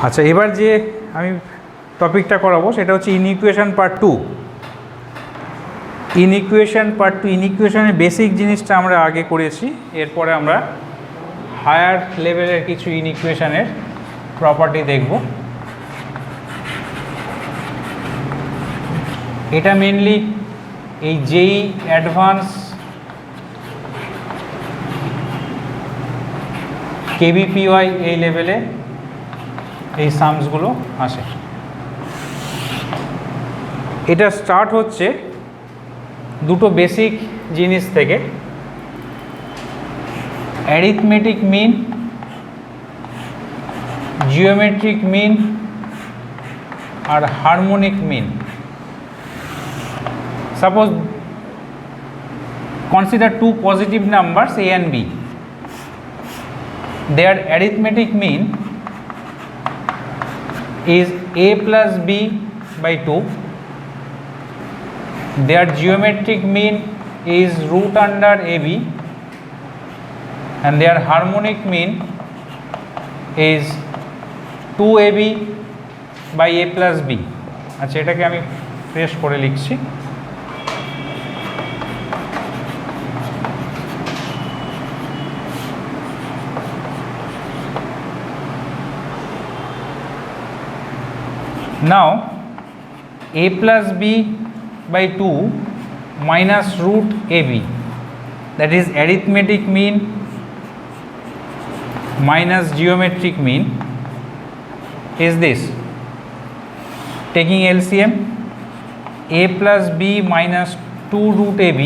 আচ্ছা, এবার যে আমি টপিকটা করাবো সেটা হচ্ছে ইনইকুয়েশন পার্ট 2। ইনইকুয়েশন পার্ট 2, ইনইকুয়েশনের বেসিক জিনিসটা আমরা আগে করেছি। এরপরে আমরা হায়ার লেভেলের কিছু ইনইকুয়েশনের প্রপার্টি দেখব। এটা মেনলি এই জেই অ্যাডভান্স, কেবিপিওয়াই এই লেভেলে এই সামসগুলো আসে। এটা স্টার্ট হচ্ছে দুটো বেসিক জিনিস থেকে, অ্যারিথমেটিক মিন, জিওমেট্রিক মিন আর harmonic mean. Suppose consider two positive numbers a and b. Their arithmetic mean is a plus b by 2. Their geometric mean is root under ab, and their harmonic mean is 2ab by a plus b. আচ্ছা, এটাকে আমি fresh করে লিখছি। Now a plus b by 2 minus root ab, that is arithmetic mean minus geometric mean, is this. Taking LCM, a plus b minus 2 root ab,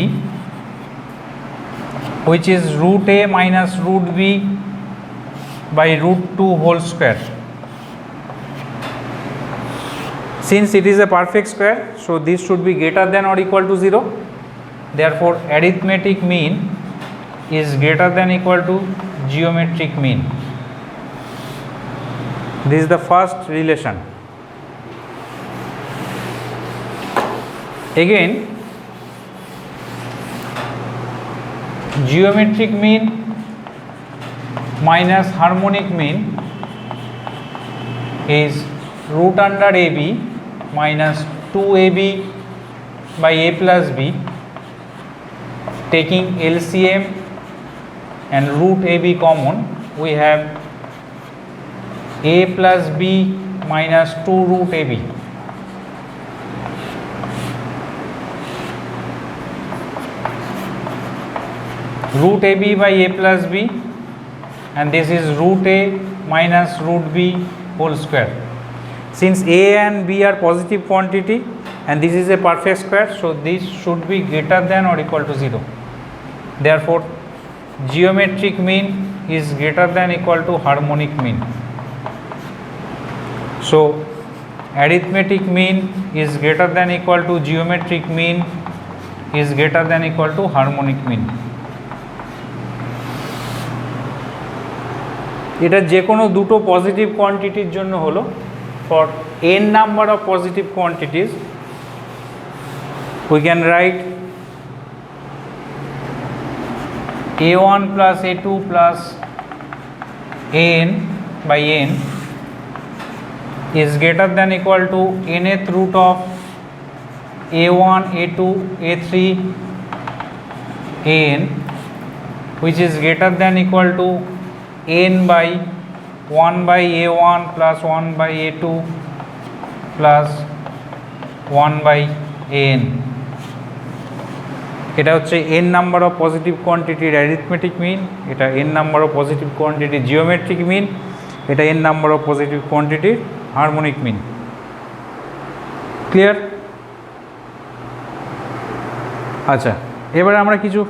which is root a minus root b by root 2 whole square. Since it is a perfect square, so this should be greater than or equal to 0. Therefore, arithmetic mean is greater than equal to geometric mean. This is the first relation. Again, geometric mean minus harmonic mean is root under ab minus 2ab by a plus b. Taking LCM and root ab common, we have a plus b minus 2 root ab. Root ab by a plus b, and this is root a minus root b whole square. Since a and b are positive quantity and this is a perfect square, so this should be greater than or equal to 0. Therefore, geometric mean is greater than equal to harmonic mean. So, arithmetic mean is greater than equal to geometric mean is greater than equal to harmonic mean. এটা যে কোনো দুটো positive কোয়ান্টিটির জন্য হলো। For n number of positive quantities, we can write a1 plus a2 plus an by n is greater than equal to nth root of a1, a2, a3, an, which is greater than equal to n by 1 by a1 plus 1 by a2 plus 1 by an. এটা হচ্ছে n number of positive কোয়ান্টিটির arithmetic mean, এটা n number of positive কোয়ান্টিটির geometric mean, এটা n number of positive কোয়ান্টিটির harmonic mean. Clear? আচ্ছা, এবারে আমরা কিছু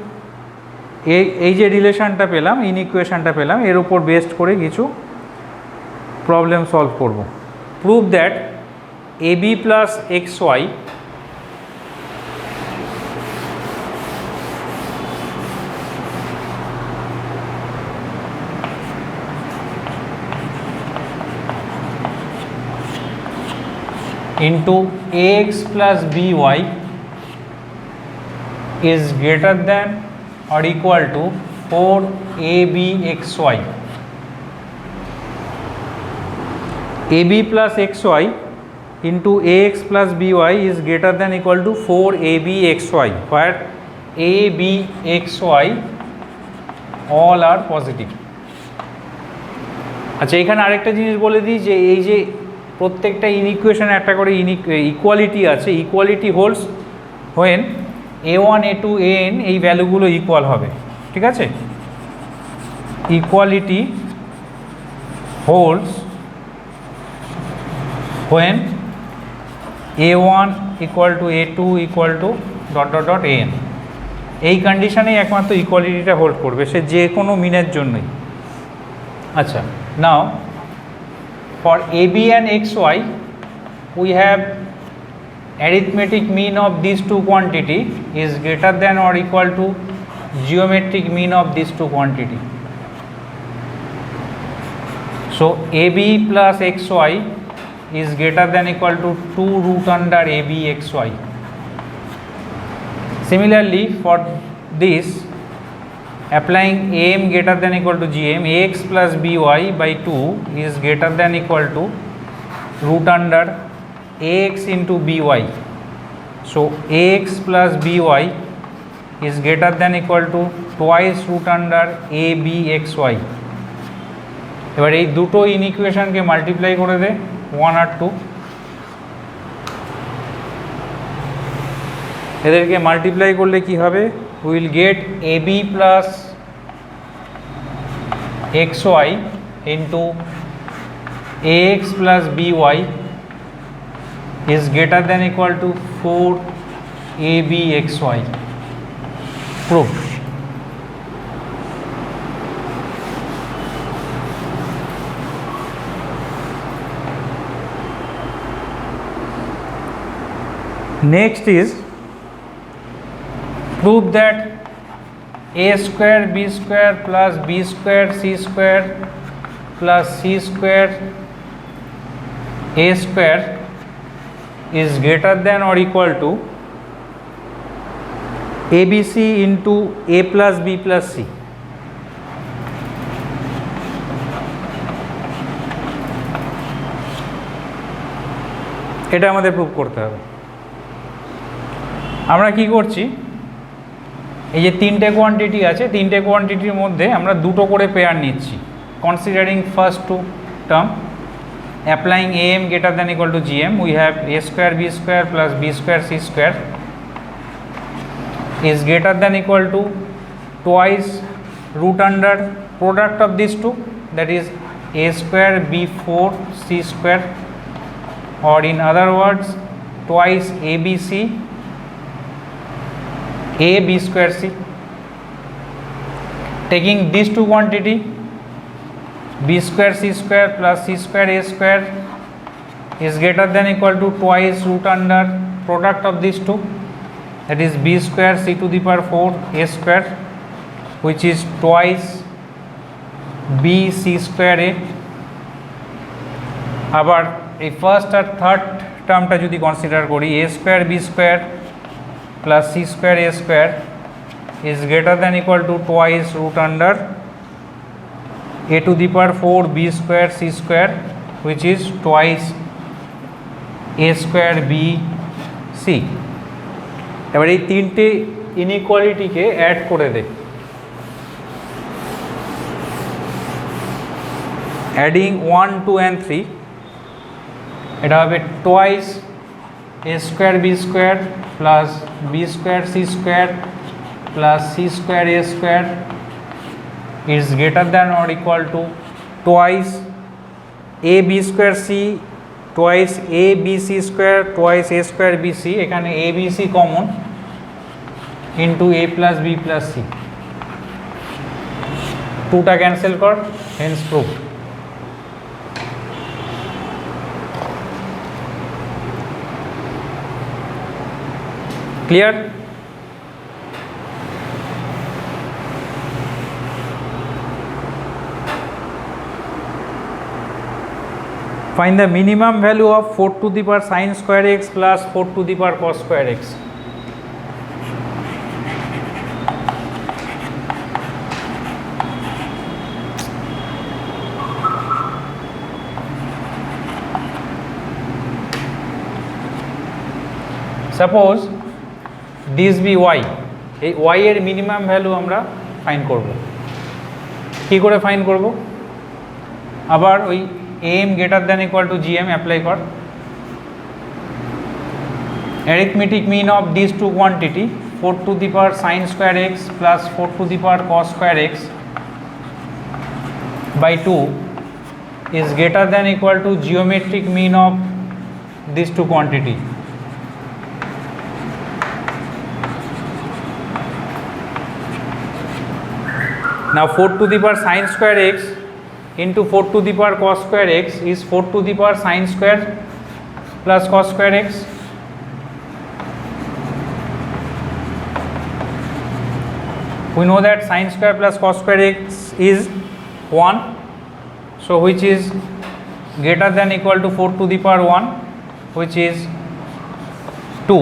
এই যে রিলেশনটা পেলাম, ইনইকুয়েশনটা পেলাম, এর উপর বেসড করে কিছু প্রবলেম সলভ করব। Prove that ab plus xy into ax plus by is greater than or equal to 4abxy. AB plus xy into ax plus by is greater than equal to 4abxy, where a, b, xy all are positive. আচ্ছা, এখানে আরেকটা জিনিস বলে দিই যে এই যে প্রত্যেকটা ইনইকুয়েশনে একটা করে ইকুয়ালিটি আছে, equality holds when a1 a2 an এই ভ্যালুগুলো ইকুয়াল হবে, ঠিক আছে? Equality holds when a1 equal to a2 equal to dot dot dot an, এই কন্ডিশনেই একমাত্র ইকুয়ালিটিটা হোল্ড করবে, সে যে কোনো মিনের জন্যই। আচ্ছা, নাও for AB and XY we have arithmetic mean of these two quantity is greater than or equal to geometric mean of these two quantity. So AB plus XY is greater than equal to 2 root under AB XY. Similarly, for this, applying AM greater than equal to GM, AX plus BY by 2 is greater than equal to root under AX into BY. So AX plus BY is greater than equal to twice root under ABXY. এবার এই দুটো ইনইকুয়েশনকে multiply করে দে 1 আর 2, এদেরকে multiply করলে কি হবে? we will get AB plus XY into AX plus BY is greater than equal to 4ABXY. Proved. Next is prove that a square b square plus b square c square plus c square a square is greater than or equal to abc into a plus b plus c. এটা আমাদের prove করতে হবে। আমরা কি করছি, এই যে তিনটে কোয়ান্টিটি আছে, তিনটে কোয়ান্টিটির মধ্যে আমরা দুটো করে পেয়ার নিচ্ছি, considering first two term, applying am greater than equal to gm, we have a square b square plus b square c square is greater than equal to twice root under product of these two, that is a square b4 c square, or in other words twice abc a b square c. Taking these two quantity b square c square plus c square a square is greater than equal to twice root under product of these two, that is b square c to the power 4 a square, which is twice b c square a. আবার এই first আর third টার্মটা যদি consider করি, a square b square plus c square a square is greater than equal to twice root under a to the power 4 b square c square, which is twice a square b c. এবার এই তিনটে ইনইকুয়ালিটিকে add করে দে, adding 1 2 and 3, এটা হবে twice a square b square plus b square c square plus c square a square is greater than or equal to twice a b square c twice a b c square twice a square b c, এখানে a b c common, into a plus b plus c, 2টা cancel কর, hence proved. Clear? Find the minimum value of 4 to the power sin square x plus 4 to the power cos square x. Suppose this be Y, এই Y এর minimum value আমরা find করব। কি করে find করব? আবার ওই AM greater than equal to GM apply কর। Arithmetic mean of this two quantity 4 to the power sin square x plus 4 to the power cos square x by 2 is greater than equal to geometric mean of these two quantity. Now 4 to the power sin square x into 4 to the power cos square x is 4 to the power sin square plus cos square x. We know that sin square plus cos square x is 1, so which is greater than equal to 4 to the power 1, which is 2.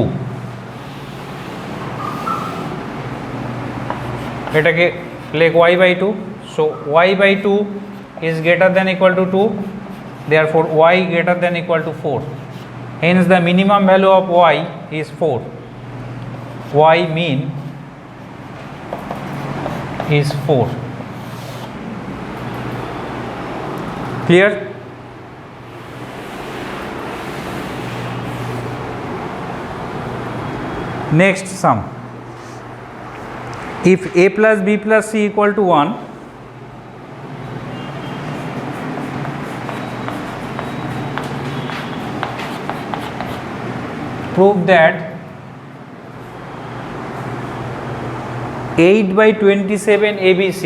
এটাকে লেখ y by 2, so y by 2 is greater than equal to 2, therefore y greater than equal to 4, hence the minimum value of y is 4. Y mean is 4. Clear? Next sum. If a plus b plus c equal to 1, prove that 8 by 27 ABC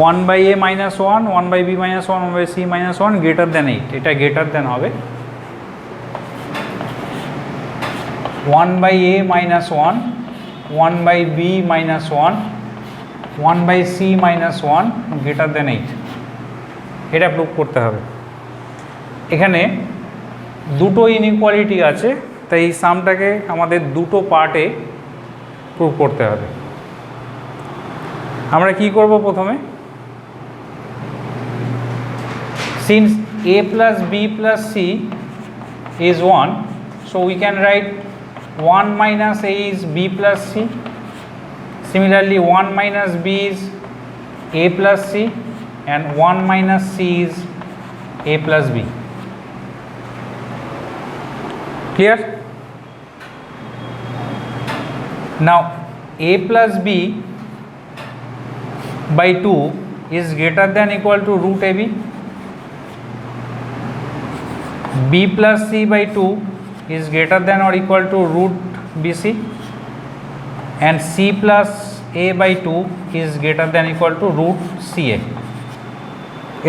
one by a minus 1, 1 by b minus 1, 1 by c minus 1 greater than 8, এটা greater than হবে 1 by a minus 1, 1 by b minus 1, 1 by c minus 1 greater than 8, এটা prove করতে হবে। এখানে দুটো inequality আছে, তাই এই সামটাকে আমাদের দুটো পার্টে প্রুভ করতে হবে। আমরা কি করব প্রথমে? Since a plus b plus c is 1, so we can write 1 minus a is b plus c. Similarly, 1 minus b is a plus c and 1 minus c is a plus b. Clear? Now a plus b by 2 is greater than equal to root ab. B plus c by 2 is greater than or equal to root bc, and c plus a by 2 is greater than equal to root ca.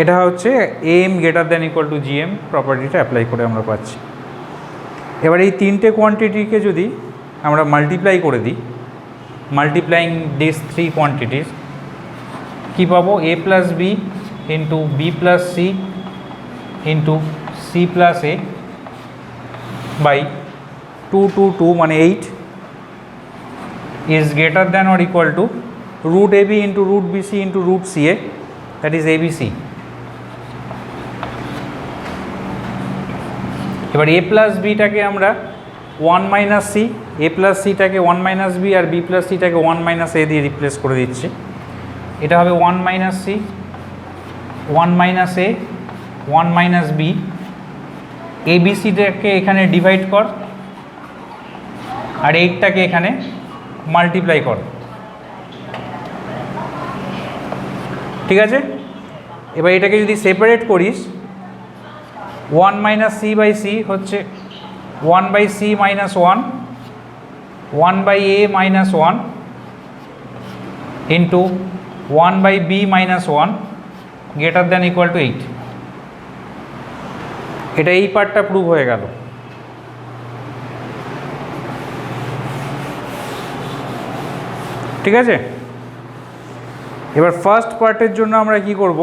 এটা হচ্ছে am greater than equal to gm প্রপার্টিটা apply করে আমরা পাচ্ছি। এবার এই তিনটে কোয়ান্টিটিকে যদি আমরা মাল্টিপ্লাই করে দিই, মাল্টিপ্লাইং দিস থ্রি কোয়ান্টিটিস, কী পাবো? a plus b into b plus c into c plus a by 2 to 2 মানে 8 is greater than or equal to root ab into root bc into root ca, that is abc. এবার a plus b টাকে আমরা 1 minus c, a plus c টাকে 1 minus b আর b plus c টাকে 1 minus a দিয়ে replace করে দিচ্ছি। এটা হবে 1 minus c, 1 minus a, 1 minus b, abcটাকে এখানে ডিভাইড কর আর 8টাকে এখানে মাল্টিপ্লাই কর। ঠিক আছে? এবার এটাকে যদি সেপারেট করিস, 1 minus c by c হচ্ছে 1 by c minus 1, 1 by a minus 1 into 1 by b minus 1 greater than equal to 8. এটা এই পার্টটা প্রুভ হয়ে গেল। ঠিক আছে? এবার ফার্স্ট পার্টের জন্য আমরা কি করব?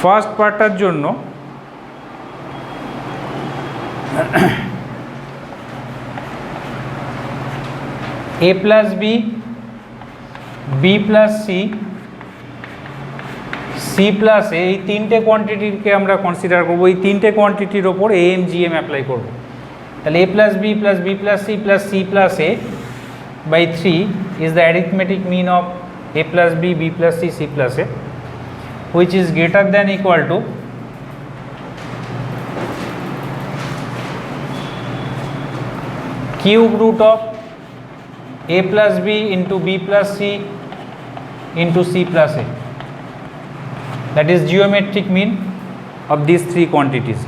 ফার্স্ট পার্টটার জন্য a plus B, B plus C, C plus A, এই তিনটে কোয়ান্টিটিকে আমরা কনসিডার করবো। এই তিনটে কোয়ান্টিটির ওপর এম জি এম অ্যাপ্লাই করবো। তাহলে a plus B plus B plus C plus A by 3 is the arithmetic mean of a plus b, b plus c, c plus a, which is greater than equal to cube root of a plus b into b plus c into c plus a. That is geometric mean of these three quantities.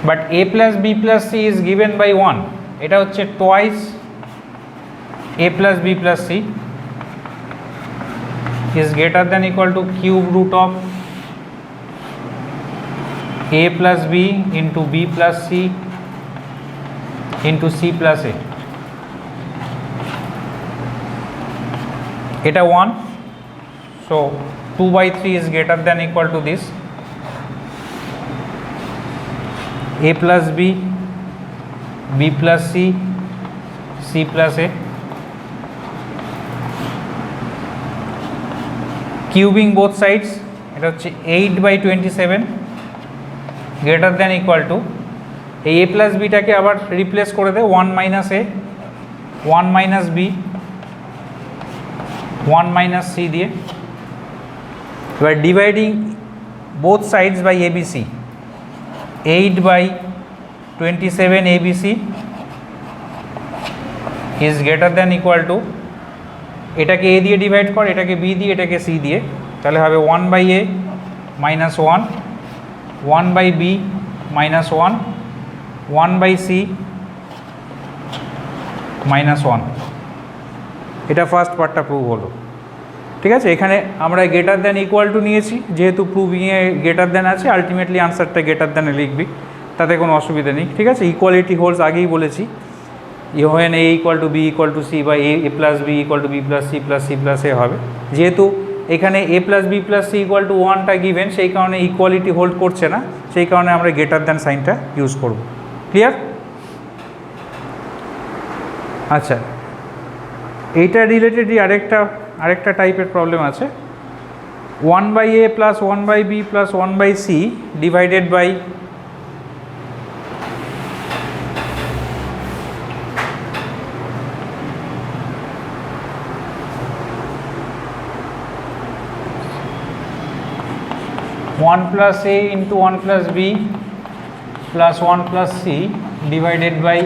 But a plus b plus c is given by 1. এটা হচ্ছে twice a plus b plus c is greater than equal to cube root of a plus b into b plus c into c plus a. Eta 1, so 2 by 3 is greater than equal to this a plus b, b plus c, c plus a. Cubing both sides, এটা হচ্ছে 8 by 27 greater than equal to এই a plus b টাকে আবার replace করে দেয় 1 minus a, 1 minus b, 1 minus c দিয়ে। এবার dividing both sides by abc, 8 by 27 abc is greater than equal to, এটাকে a দিয়ে ডিভাইড কর, এটাকে b দিয়ে, এটাকে c দিয়ে, তাহলে হবে 1 by a minus 1, 1 by b minus 1, 1 by c minus 1। এটা ফার্স্ট পার্টটা প্রুভ হলো। ঠিক আছে, এখানে আমরা গ্রেটার দ্যান ইকুয়াল টু নিয়েছি, যেহেতু প্রুভিংয়ে গ্রেটার দ্যান আছে, আলটিমেটলি আনসারটা গ্রেটার দ্যানে লিখবি, তাতে কোনো অসুবিধা নেই। ঠিক আছে, ইকুয়ালিটি হোল্ডস আগেই বলেছি, when a equal to b equal to c by a plus b equal to b plus c plus c plus a হবে। যেহেতু এখানে a plus b plus c equal to 1টা গিভেন, সেই কারণে equality hold করছে না, সেই কারণে আমরা গ্রেটার দ্যান সাইনটা ইউজ করব। ক্লিয়ার? আচ্ছা, এইটা রিলেটেডই আরেকটা টাইপের প্রবলেম আছে। 1 by a plus 1 by b plus 1 by c divided by 1 plus a into 1 plus b plus 1 plus c divided by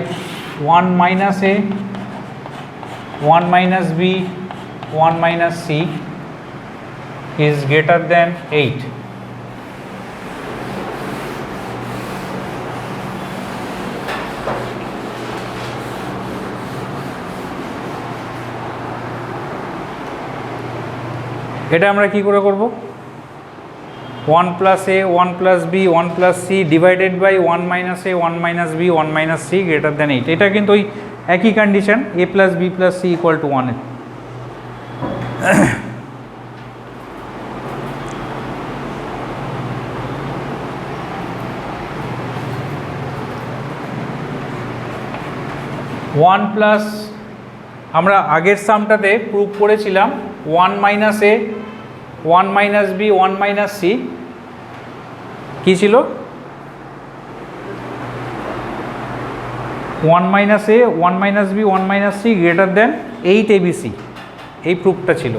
1 minus a, 1 minus b, 1 minus c is greater than 8. এটা আমরা কি করে করব? 1 plus a, 1 plus b, 1 plus c divided by 1 minus a, 1 minus b, 1 minus c greater than 8. এটা কিন্তু ওই একই condition, a plus b plus c equal to 1 এর। ওয়ান প্লাস, আমরা আগের সামটাতে প্রুভ করেছিলাম 1 minus a, 1 minus b, 1 minus c কি ছিল? 1 minus a, 1 minus b, 1 minus c greater than 8 abc, এই প্রুফটা ছিল।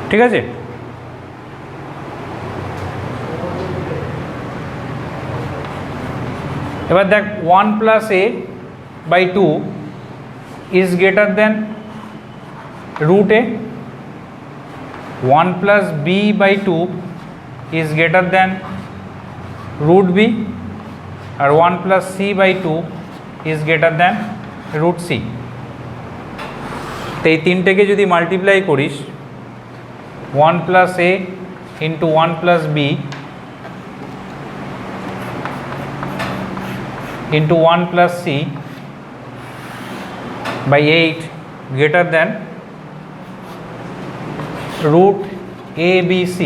ঠিক আছে, এবার দেখ 1 plus a by 2 is greater than root a, 1 plus b by 2 is greater than root b, R 1 plus c by 2 is greater than root c। তো এই তিনটেকে যদি multiply করিস, 1 plus a into 1 plus b into 1 plus c by 8 greater than root ABC.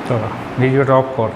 চলো ভিডিওটা of কর।